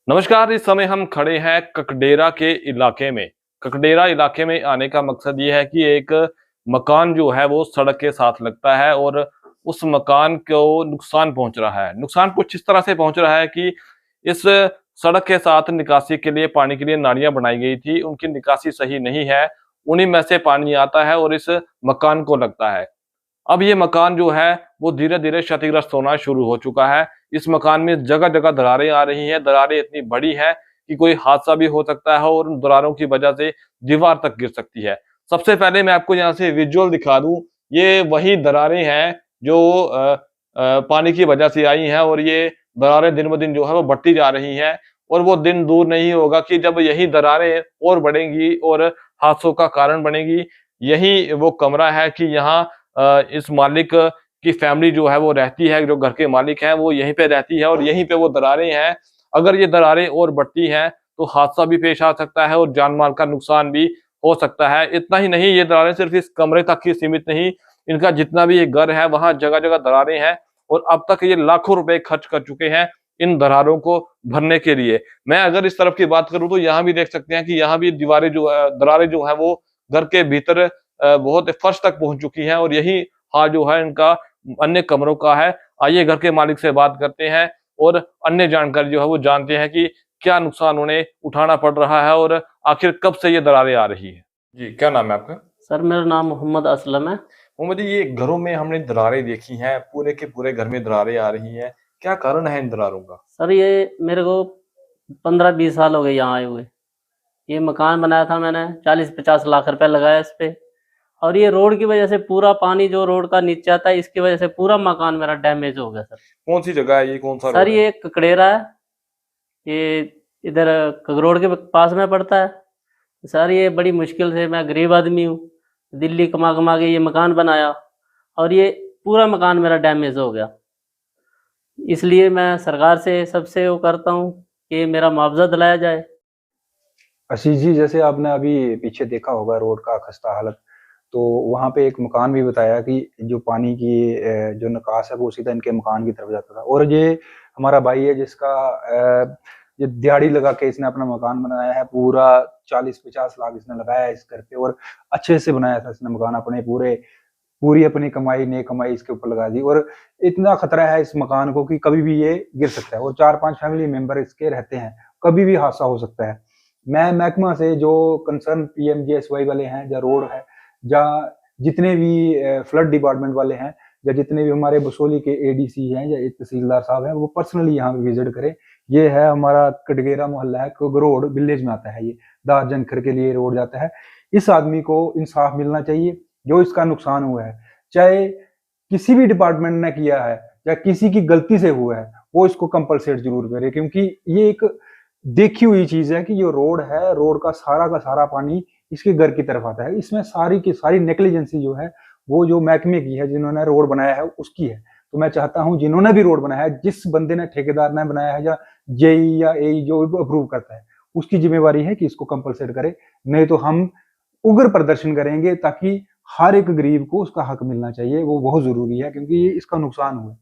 नमस्कार। इस समय हम खड़े हैं ककडेरा के इलाके में। ककडेरा इलाके में आने का मकसद ये है कि एक मकान जो है वो सड़क के साथ लगता है और उस मकान को नुकसान पहुंच रहा है। नुकसान कुछ इस तरह से पहुंच रहा है कि इस सड़क के साथ निकासी के लिए पानी के लिए नालियां बनाई गई थी, उनकी निकासी सही नहीं है। उन्हीं में से पानी आता है और इस मकान को लगता है। अब ये मकान जो है वो धीरे-धीरे क्षतिग्रस्त होना शुरू हो चुका है। इस मकान में जगह-जगह दरारें आ रही हैं, दरारें इतनी बड़ी हैं कि कोई हादसा भी हो सकता है और उन दरारों की वजह से दीवार तक गिर सकती है। सबसे पहले मैं आपको यहाँ से विज़ुअल दिखा दूँ, ये वही दरारें हैं जो पानी की वजह से आई हैं और ये दरारें दिन-ब-दिन जो है वो बढ़ती जा रही हैं और वो दिन दूर नहीं होगा कि जब यही दरारें और बढ़ेंगी और हादसों का कारण बनेगी। यही वो कमरा है कि यहाँ इस मालिक की फैमिली जो है वो रहती है, जो घर के मालिक हैं वो यहीं पे रहती है और यहीं पे वो दरारें हैं। अगर ये दरारें और बढ़ती हैं तो हादसा भी पेश आ सकता है और जान-माल का नुकसान भी हो सकता है। इतना ही नहीं, ये दरारें सिर्फ़ इस कमरे तक ही सीमित नहीं, इनका जितना भी ये घर है वहाँ जगह-जगह दरारें हैं और अब तक ये लाखों रुपए खर्च कर चुके हैं इन दरारों को भरने के लिए। मैं अगर इस तरफ की बात करूँ तो यहाँ भी देख सकते हैं कि यहाँ भी दीवारें जो दरारें जो हैं वो घर के भीतर बहुत फर्श तक पहुँच चुकी हैं और यही हाल जो है इनका अन्य कमरों का है। आइए घर के मालिक से बात करते हैं और अन्य जानकारी जो है वो जानते हैं कि क्या नुकसान उन्हें उठाना पड़ रहा है और आखिर कब से ये दरारें आ रही हैं? जी, क्या नाम है आपका? सर मेरा नाम मोहम्मद असलम है। मोहम्मद जी, ये घरों में हमने दरारें देखी हैं, पूरे के पूरे घर में दरारें आ रही हैं। क्या कारण है इन दरारों का? सर ये मेरे को 15-20 साल हो गए यहाँ आए हुए। ये मकान बनाया था मैंने, 40-50 लाख रुपए लगाया इस पे। और ये रोड की वजह से पूरा पानी जो रोड का नीचे आता है, इसकी वजह से पूरा मकान मेरा डैमेज हो गया सर। कौन-सी जगह है ये? कौन-सा सर रोड है? ये ककड़ेरा है, ये इधर रोड के पास में पड़ता है। सर ये बड़ी मुश्किल से, मैं गरीब आदमी हूँ, दिल्ली कमा कमा के ये मकान बनाया और ये पूरा मकान मेरा डैमेज हो गया। इसलिए मैं सरकार से सबसे वो करता हूँ कि मेरा मुआवजा दिलाया जाए। आशीष जी, जैसे आपने अभी पीछे देखा होगा रोड का खस्ता हालत, तो वहाँ पे एक मकान भी बताया कि जो पानी की जो निकास है वो सीधा इनके मकान की तरफ जाता था। और ये हमारा भाई है जिसका ये दिहाड़ी लगा के इसने अपना मकान बनाया है, पूरा 40-50 लाख इसने लगाया है इस घर पे और अच्छे से बनाया था इसने मकान, अपने पूरी अपनी कमाई, नेक कमाई इसके ऊपर लगा दी। और इतना खतरा है इस मकान को कि कभी भी ये गिर सकता है और 4-5 फैमिली मेंबर इसके रहते हैं, कभी भी हादसा हो सकता है। मैं महकमा से जो कंसर्न पीएमजीएसवाई वाले हैं, या रोड है, या जितने भी फ्लड डिपार्टमेंट वाले हैं, या जितने भी हमारे बसोली के एडीसी हैं या तहसीलदार साहब हैं, वो पर्सनली यहाँ पे विजिट करें। ये है हमारा कटगेरा मोहल्ला है, रोड विलेज में आता है, ये दार जंखर के लिए रोड जाता है। इस आदमी को इंसाफ मिलना चाहिए जो इसका नुकसान हुआ है, चाहे किसी भी डिपार्टमेंट ने किया है या किसी की गलती से हुआ है, वो इसको कंपलसेट जरूर करे, क्योंकि ये एक देखी हुई चीज है कि ये रोड है, रोड का सारा पानी इसके घर की तरफ आता है। इसमें सारी की सारी नेग्लिजेंसी जो है वो जो महकमे की है, जिन्होंने रोड बनाया है उसकी है। तो मैं चाहता हूं जिन्होंने भी रोड बनाया है, जिस बंदे ने, ठेकेदार ने बनाया है या जेई या एई जो अप्रूव करता है, उसकी जिम्मेवारी है कि इसको कंपलसेट करे। नहीं तो हम उग्र प्रदर्शन करेंगे, ताकि हर एक गरीब को उसका हक मिलना चाहिए, वो बहुत जरूरी है, क्योंकि ये इसका नुकसान हुआ है।